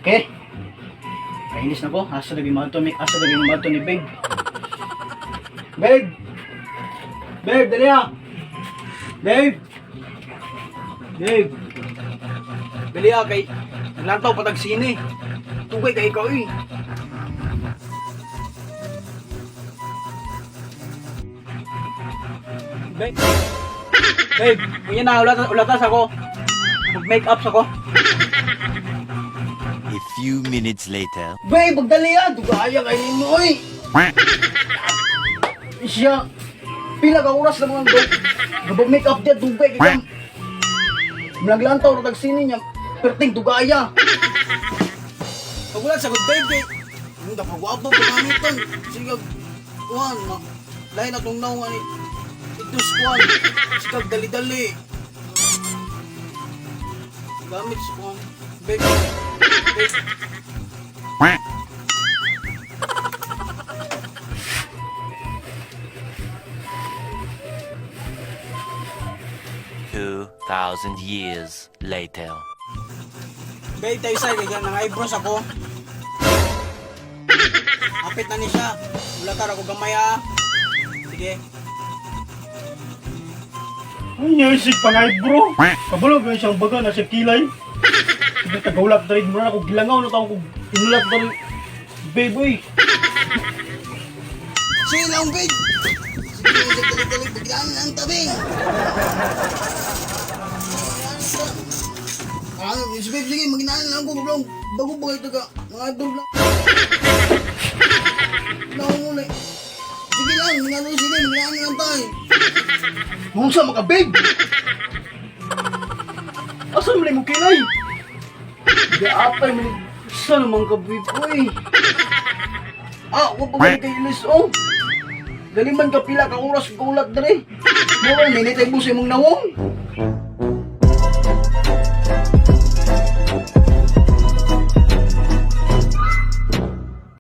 Okay. Kainis na ko. Asa lagi mato ni Babe. Babe. Babe, dali ah. Babe. Babe. Dali ah kay naglantaw patag sine. Tugay kay ikaw eh. Babe. Babe, yan na ulatas ako. Mag-make up ako. A few minutes later. Babe, magdali yan. Dugaya kay ninyo oy. Siya. Pila ka oras lang mga gabag-make up dyan. Dugay kay kam. Naglantaw na tagsini niya. Perting dugaya. Pagulat sa good babe. Ang dapagwapo pagkamitan. Sige, kuhan. Lain na itong naungan ni ito squad. Sige, dali-dali. Gamit sa kuhan. Babe. Babe. 2,000 years later. Babe, tayo sa'yo. Ganyan, ng eyebrows ako. Kapit na ni siya. Ulatar ako gamay ah. Sige. Ang nyasig pa nga bro. Kabulog yung isang baga na siya kilay. Sige tagaulap na rin mo na ako gilangaw na taong kong inulat na rin. Baboy. Sige lang, babe. Sige, dali-dali. Biglaan na ang tabing. Si babe, sige. Maginaan lang ako. Bago ba ito ka? Mga idol lang. Nakumuli. Sige lang. Maginaan lang tayo. Mungsa maka, babe. Asan mo na mo kilay? Gaapay mo. Saan naman ka, babe? Uy. Huwag pa kayo ilis, oh. Dali man ka pila ka oras gulat dali. Mura, minitay mo sa imong nawong.